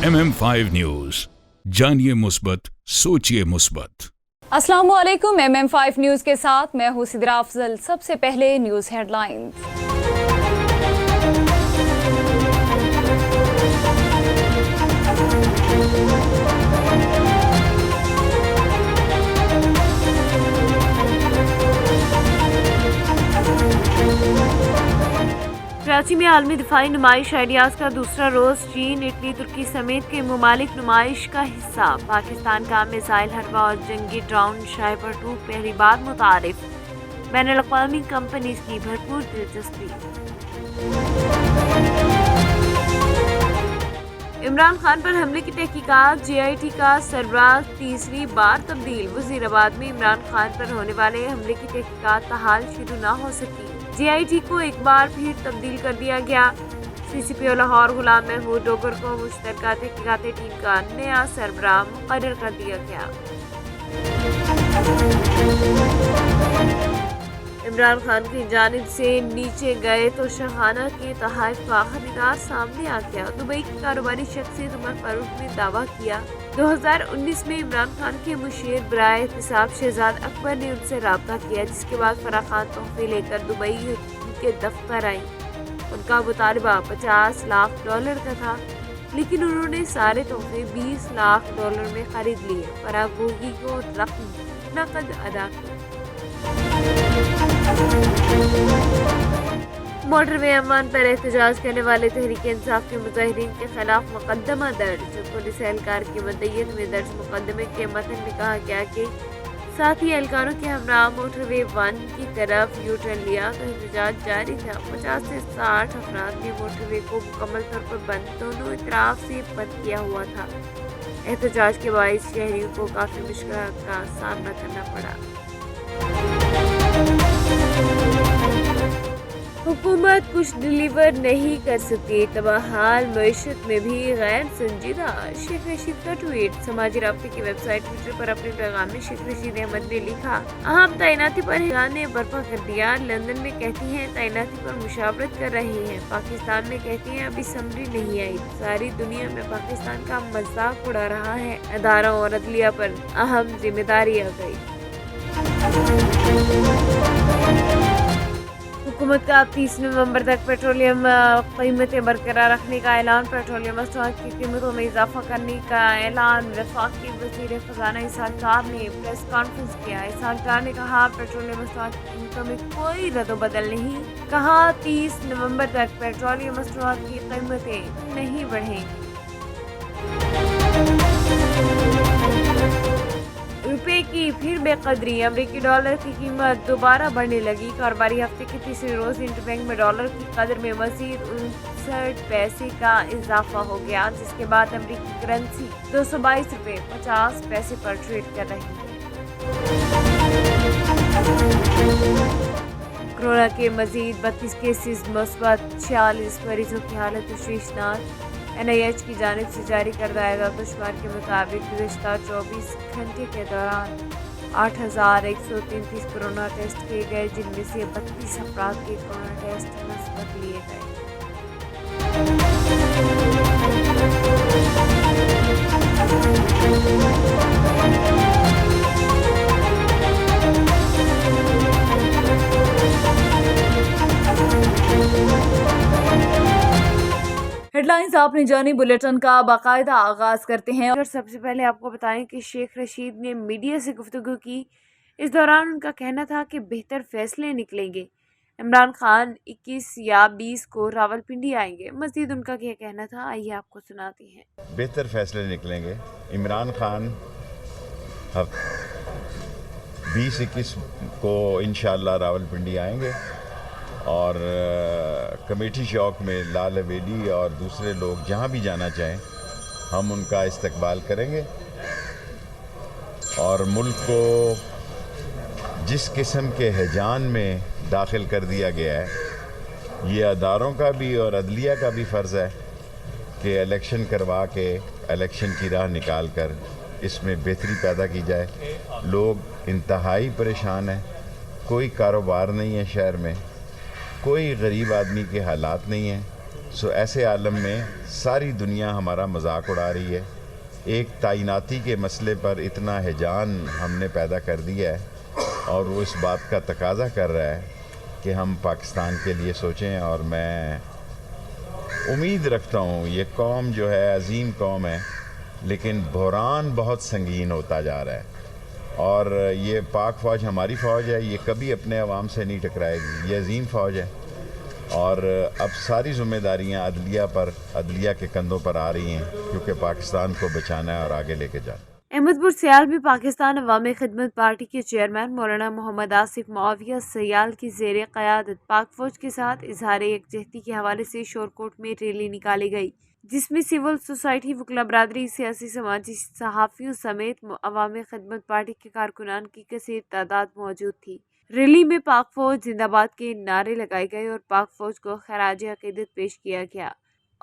MM5 news, जानिए मुस्बत, सोचिए मुस्बत। अस्सलाम वालेकुम। MM5 न्यूज के साथ मैं हूं सिद्रा अफजल। सबसे पहले न्यूज हेडलाइंस। कराची में आलमी दिफाई नुमाइश आइडियाज़ का दूसरा रोज़ चीन, इटली, तुर्की समेत के ममालिक नुमाइश का हिस्सा। पाकिस्तान का मिसाइल हरबा और जंगी ड्रोन शाइबर 2 पहली बार मुतारिफ। बैनुल-अक़वामी कंपनीज की भरपूर दिलचस्पी। इमरान खान पर हमले की तहकीकात, JIT का सरबराह तीसरी बार तब्दील। वज़ीराबाद में इमरान खान पर होने वाले हमले की तहकीकात ताहाल शुरू न हो सकी। JIT को एक बार फिर तब्दील कर दिया गया। CCPO लाहौर गुलाम महमूद डोगर को मुश्तरका तहकीकाती टीम का नया सरबराह मुकर्रर कर दिया गया। इमरान खान की जानिब से नीचे गए तो शहाना के तोहफे का खरीदार सामने आ गया। दुबई की कारोबारी शख्सियत उमर फारूक ने दावा किया 2019 में इमरान खान के मुशीर बराए एहतिसाब शहजाद अकबर ने उनसे रब्ता किया, जिसके बाद फराह खान तोहफे लेकर दुबई के दफ्तर आई। उनका मुतालबा $50 लाख का था, लेकिन उन्होंने सारे तोहफे $20 लाख में खरीद लिए। फराह गोगी को रकम नकद अदा की। मोटरवे अमान पर एहतजाज करने वाले तहरीक इंसाफ के मुजाहिरीन के खिलाफ मुकदमा दर्ज। पुलिस एहलकार की मदईयत में दर्ज मुकदमे के मतन में कहा गया कि साथी एहलकारों के हमरा मोटरवे 1 की तरफ यू टर्न लिया तो एहतजाज जारी था। 50 से 60 अफराद ने मोटरवे को मुकम्मल तौर पर बंद दोनों इतराफ से बंद किया हुआ था। एहतजाज के बाइस शहरियों को काफी मुश्किल का सामना करना पड़ा। हुकूमत कुछ डिलीवर नहीं कर सकती, तबाहाल मईशत में भी गैर संजीदा। शेख रशीद का ट्वीट। समाजी राब्ते की वेबसाइट ट्विटर पर अपने पैगाम में शेख रशीद अहमद ने लिखा, अहम तैनाती पर हिरान ने बर्पा कर दिया। लंदन में कहती हैं तैनाती पर मुशावरत कर रहे हैं। पाकिस्तान में कहती हैं अभी समरी नहीं आई। सारी दुनिया में पाकिस्तान का मजाक उड़ा रहा है। अदारों और अदलिया पर अहम जिम्मेदारी आ गई। हुकूमत का 30 नवंबर तक पेट्रोलियम कीमतें बरकरार रखने का ऐलान। पेट्रोलियम मसनूआत की कीमतों में इजाफा करने का ऐलान। वफाकी वज़ीर ख़ज़ाना इसहाक़ डार ने प्रेस कॉन्फ्रेंस किया। इसहाक़ डार ने कहा पेट्रोलियम मसनूआत की कीमतों में कोई रद्द-बदल नहीं। कहा 30 नवंबर तक पेट्रोलियम मसनूआत की कीमतें नहीं बढ़ेंगी। रुपए की फिर बेकदरी। अमेरिकी डॉलर की कीमत दोबारा बढ़ने लगी। कारोबारी हफ्ते के तीसरे रोज इंटरबैंक में डॉलर की कदर में मजीद 59 पैसे का इजाफा हो गया, जिसके बाद अमेरिकी करेंसी $222.50 पर ट्रेड कर रही है। कोरोना के मजीद 32 केसेस मुस्बत। 46 मरीजों की हालत तशवीशनाक। NIH की जानिब से जारी करदा आदाद-ओ-शुमार के मुताबिक गुज़िश्ता 24 घंटे के दौरान 8,133 कोरोना टेस्ट किए गए, जिनमें से 32 अफराद के कोरोना टेस्ट मुस्बत लिए गए। हेडलाइंस आपने जानी। बुलेटिन का बाकायदा आगाज करते हैं और सबसे पहले आपको बताएं कि शेख रशीद ने मीडिया से गुफ्तगू की। इस दौरान उनका कहना था कि बेहतर फैसले निकलेंगे। इमरान खान 21 या 20 को रावलपिंडी आएंगे। मजीद उनका क्या कहना था, आइए आपको सुनाते हैं। बेहतर फैसले निकलेंगे। इमरान खान 20-21 को इंशाअल्लाह रावलपिंडी आएंगे और कमेटी चौक में लाल हवेली और दूसरे लोग जहाँ भी जाना चाहें हम उनका इस्तकबाल करेंगे। और मुल्क को जिस किस्म के हिजान में दाखिल कर दिया गया है, ये अदारों का भी और अदलिया का भी फ़र्ज़ है कि इलेक्शन करवा के इलेक्शन की राह निकाल कर इसमें बेहतरी पैदा की जाए। लोग इंतहाई परेशान हैं, कोई कारोबार नहीं है शहर में, कोई गरीब आदमी के हालात नहीं हैं। सो ऐसे आलम में सारी दुनिया हमारा मजाक उड़ा रही है। एक तैनाती के मसले पर इतना हिजान हमने पैदा कर दिया है और वो इस बात का तकाजा कर रहा है कि हम पाकिस्तान के लिए सोचें। और मैं उम्मीद रखता हूँ ये कौम जो है अजीम कौम है, लेकिन बहरान बहुत संगीन होता जा रहा है। और ये पाक फ़ौज हमारी फ़ौज है, ये कभी अपने अवाम से नहीं टकराएगी, ये अजीम फ़ौज है। और अब सारी ज़िम्मेदारियाँ अदलिया के कंधों पर आ रही हैं, क्योंकि पाकिस्तान को बचाना है और आगे लेके जाना है। अहमदपुर सियाल में पाकिस्तान अवामी खिदमत पार्टी के चेयरमैन मौलाना मोहम्मद आसिफ मुआविया सयाल की ज़ेर क़यादत पाक फ़ौज के साथ इजहार यकजहती के हवाले से शोरकोट में रैली निकाली गई, जिसमें सिविल सोसाइटी, वकला बरादरी, सियासी समाजी सहाफ़ियों समेत अवामी खिदमत पार्टी के कारकुनान की कसीर तादाद मौजूद थी। रैली में पाक फ़ौज जिंदाबाद के नारे लगाए गए और पाक फ़ौज को खराज अक़ीदत पेश किया गया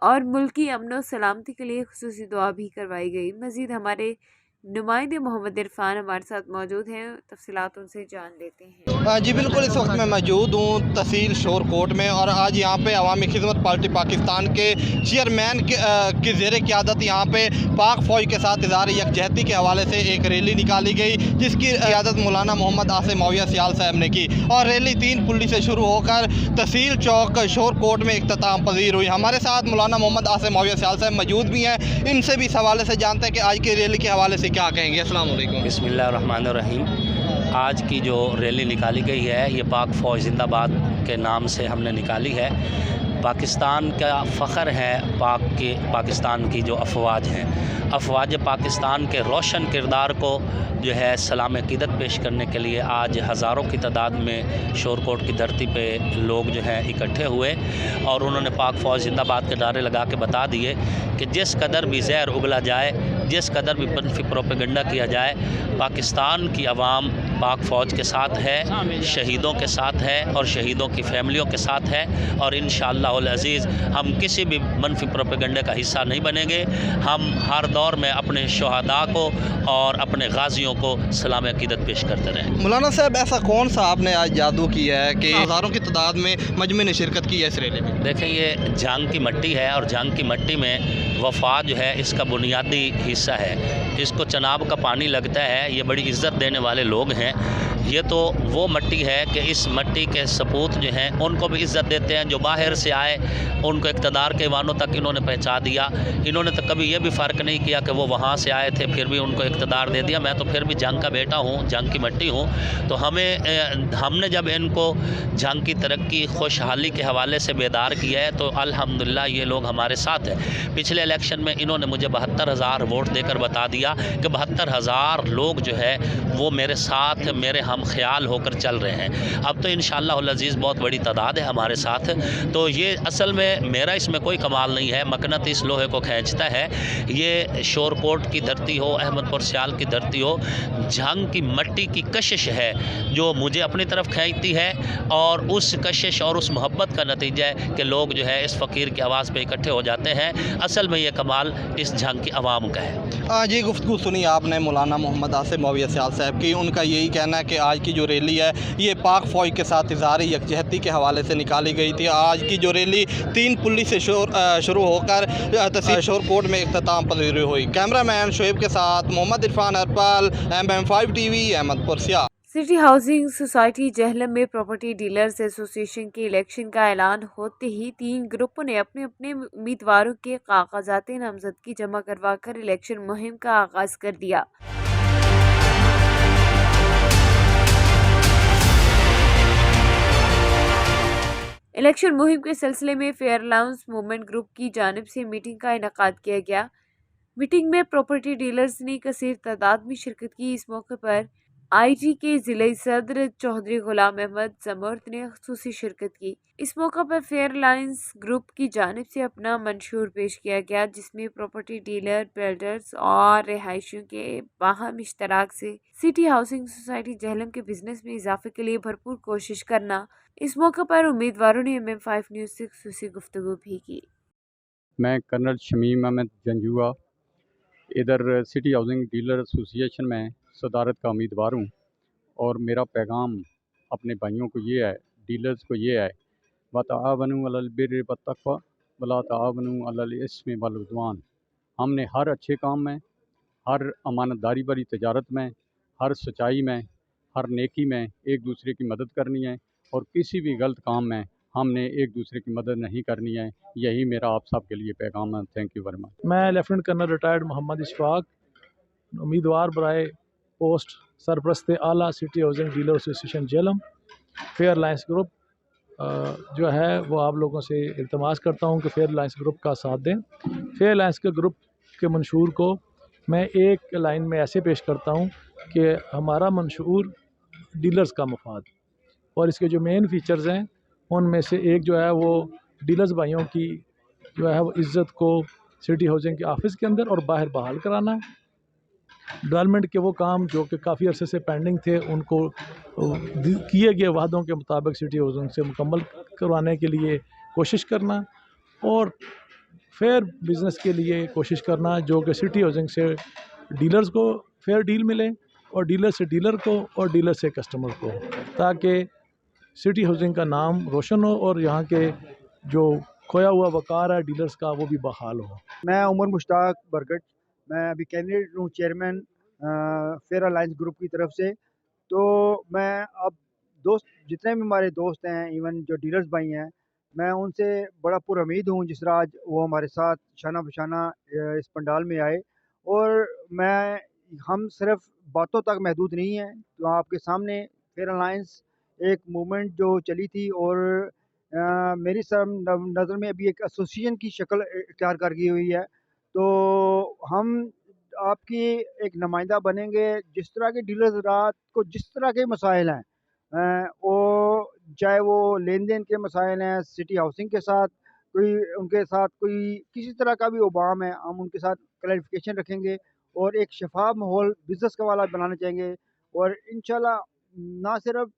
और मुल्की अमन व सलामती के लिए खुसूसी दुआ भी करवाई गई। मज़ीद हमारे नुमाइंदे मोहम्मद इरफान हमारे साथ मौजूद हैं, तफसीलात उनसे जान लेते हैं। जी बिल्कुल, इस वक्त मैं मौजूद हूँ तहसील शोरकोट में और आज यहाँ पे अवामी खिदमत पार्टी पाकिस्तान के चेयरमैन की ज़ेर क़यादत यहाँ पे पाक फ़ौज के साथ इज़हार यकजहती के हवाले से एक रैली निकाली गई, जिसकी क़यादत मौलाना मोहम्मद आसिफ मुआविया सयाल साहब ने की और रैली 3 पुली से शुरू होकर तहसील चौक शोरकोट में इख्तिताम पजीर हुई। हमारे साथ मौलाना मोहम्मद आसिफ मुआविया सयाल साहब मौजूद भी हैं, इनसे भी इस हवाले से जानते हैं कि आज की रैली के हवाले से क्या कहेंगे। अस्सलाम वालेकुम। बिस्मिल्लाहिर्रहमानिर्रहीम। आज की जो रैली निकाली गई है ये पाक फ़ौज जिंदाबाद के नाम से हमने निकाली है। पाकिस्तान का फ़ख्र है पाकिस्तान की जो अफवाज हैं, अफवाज पाकिस्तान के रोशन किरदार को जो है सलाम अक़ीदत पेश करने के लिए आज हज़ारों की तादाद में शोरकोट की धरती पे लोग जो हैं इकट्ठे हुए और उन्होंने पाक फ़ौज जिंदाबाद के नारे लगा के बता दिए कि जिस कदर भी ज़हर उगला जाए, जिस कदर भी मनफी प्रोपेगेंडा किया जाए, पाकिस्तान की आवाम पाक फ़ौज के साथ है, शहीदों के साथ है और शहीदों की फैमिलियों के साथ है और इंशाअल्लाहुल अज़ीज़ हम किसी भी मनफी प्रोपेगेंडे का हिस्सा नहीं बनेंगे। हम हर दौर में अपने शहादा को और अपने गाजियों को सलाम अक़ीदत पेश करते रहें। मौलाना साहब, ऐसा कौन सा आपने आज जादू किया है कि हज़ारों की तादाद में मजमे ने शिरकत की है इस रैली में? देखें, ये जंग की मिट्टी है और जंग की मिट्टी में वफा जो है इसका बुनियादी हिस्सा है। इसको चनाब का पानी लगता है, ये बड़ी इज़्ज़त देने वाले लोग हैं। ये तो वो मिट्टी है कि इस मिट्टी के सपूत जो हैं उनको भी इज़्ज़त देते हैं। जो बाहर से आए उनको इक़्तिदार के वानों तक इन्होंने पहुँचा दिया। इन्होंने तो कभी ये भी फ़र्क नहीं किया कि वो वहाँ से आए थे फिर भी उनको इक़्तिदार दे दिया। मैं तो फिर भी जंग का बेटा हूँ, जंग की मिट्टी हूँ। तो हमने जब इनको जंग की तरक्की खुशहाली के हवाले से बेदार किया है तो अल्हम्दुलिल्लाह ये लोग हमारे साथ हैं। पिछले इलेक्शन में इन्होंने मुझे 72,000 वोट देकर बता दिया कि 72,000 लोग जो है वो मेरे साथ, मेरे हम ख्याल होकर चल रहे हैं। अब तो इंशाअल्लाहुल अज़ीज़ बहुत बड़ी तादाद है हमारे साथ। तो ये असल में मेरा इसमें कोई कमाल नहीं है, मकनत इस लोहे को खींचता है। ये शोरकोट की धरती हो, अहमदपुर सियाल की धरती हो, जंग की मिट्टी की कशिश है जो मुझे अपनी तरफ खींचती है और उस कशिश और उस मोहब्बत का नतीजा है कि लोग जो है इस फ़कीर की आवाज़ पे इकट्ठे हो जाते हैं। असल में ये कमाल इस जंग की आवाम का है। ये गुफ्तगू सुनी आपने मौलाना मोहम्मद आसिफ मुआविया सयाल साहब की। उनका यही कहना है कि आज की जो रैली है ये पाक फ़ौज के साथ इज़हार यकजहती के हवाले से निकाली गई थी। आज की जो रैली 3 पुली से शुरू होकर तहसील शोरकोट में इख्तिताम पजीर हुई। कैमरामैन शोएब के साथ मोहम्मद इरफान हरपाल, MM5 TV, अहमदपुर सियाल। सिटी हाउसिंग सोसाइटी जहलम में प्रॉपर्टी डीलर्स एसोसिएशन के इलेक्शन का ऐलान होते ही 3 ग्रुपों ने अपने अपने उम्मीदवारों के कागजात नामजदगी जमा करवा कर इलेक्शन मुहिम का आगाज कर दिया। इलेक्शन मुहिम के सिलसिले में फेयर अलाउंस मूवमेंट ग्रुप की जानिब से मीटिंग का इनेकाद किया गया। मीटिंग में प्रॉपर्टी डीलर्स ने कसीर तादाद में शिरकत की। इस मौके पर IG के ज़िले सदर चौधरी गुलाम अहमद जमर्द ने खुसूसी शिरकत की। इस मौका पर फेयर अलायंस ग्रुप की जानिब से अपना मंशूर पेश किया गया, जिसमें प्रॉपर्टी डीलर, बिल्डर्स और रिहायशियों के बाहम इश्तराक से सिटी हाउसिंग सोसाइटी जहलम के बिजनेस में इजाफे के लिए भरपूर कोशिश करना। इस मौके पर उम्मीदवारों ने MM5 न्यूज़ से खुसूसी गुफ्तगू भी की। मैं कर्नल शमीम अहमद जंजुआ इधर सिटी हाउसिंग डीलर एसोसिएशन में सदारत का उम्मीदवार हूँ और मेरा पैगाम अपने भाइयों को ये है, डीलर्स को ये है, वतआवनु अलल बिर्रि वत्तक़वा वला तावनु अलल इस्मि वल उद्वान। हमने हर अच्छे काम में, हर अमानतदारी भरी तजारत में, हर सच्चाई में, हर नेकी में एक दूसरे की मदद करनी है और किसी भी गलत काम में हमने एक दूसरे की मदद नहीं करनी है। यही मेरा आप सब के लिए पैगाम है। Thank you very much. मैं lieutenant colonel retired Mohammad Ishfaq, उम्मीदवार बराए पोस्ट सरपरस्त आला city housing dealer association Jhelum fair lines group जो है वो आप लोगों से इल्तमास करता हूँ कि फेयर लाइन्स ग्रुप का साथ दें। फेयर लाइन्स के ग्रुप के मंशूर को मैं एक लाइन में ऐसे पेश करता हूँ कि हमारा मंशूर डीलर्स का मफाद, और इसके जो मेन फीचर्स हैं उनमें से एक जो है वो डीलर्स भाइयों की जो है वो इज़्ज़त को सिटी हाउसिंग के ऑफिस के अंदर और बाहर बहाल कराना, डेवलपमेंट के वो काम जो कि काफ़ी अरसे से पेंडिंग थे उनको किए गए वादों के मुताबिक सिटी हाउसिंग से मुकम्मल करवाने के लिए कोशिश करना, और फेयर बिज़नेस के लिए कोशिश करना जो कि सिटी हाउसिंग से डीलर्स को फेयर डील मिले और डीलर से डीलर को और डीलर से कस्टमर को, ताकि सिटी हाउसिंग का नाम रोशन हो और यहाँ के जो खोया हुआ वक़ार है डीलर्स का वो भी बहाल हो। मैं उमर मुश्ताक बरगट, मैं अभी कैंडिडेट हूँ चेयरमैन फेयर अलायंस ग्रुप की तरफ से। तो मैं अब दोस्त जितने भी हमारे दोस्त हैं, इवन जो डीलर्स भाई हैं, मैं उनसे बड़ा पुरुमीद हूँ जिस तरह आज वो हमारे साथ शाना बशाना इस पंडाल में आए। और हम सिर्फ बातों तक महदूद नहीं हैं, तो आपके सामने फेयर अलायंस एक मूवमेंट जो चली थी और मेरी नज़र में अभी एक एसोसिएशन की शक्ल इख्तियार कर गई हुई है। तो हम आपकी एक नुमाइंदा बनेंगे। जिस तरह के डीलर्स रात को जिस तरह के मसाइल हैं वो चाहे वो लेन देन के मसाइल हैं सिटी हाउसिंग के साथ, उनके साथ कोई किसी तरह का भी उबाम है, हम उनके साथ क्लैरिफिकेशन रखेंगे और एक शफाफ माहौल बिज़नेस का वाला बनाना चाहेंगे। और इंशाल्लाह ना सिर्फ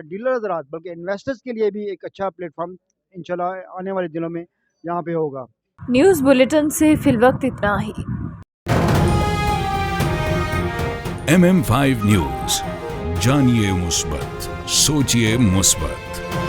डीलर्स रात बल्कि इन्वेस्टर्स के लिए भी एक अच्छा प्लेटफॉर्म इंशाल्लाह आने वाले दिनों में यहाँ पे होगा। न्यूज़ बुलेटिन से फिलवक्त इतना ही। MM5 न्यूज, जानिए मुस्बत, सोचिए मुस्बत।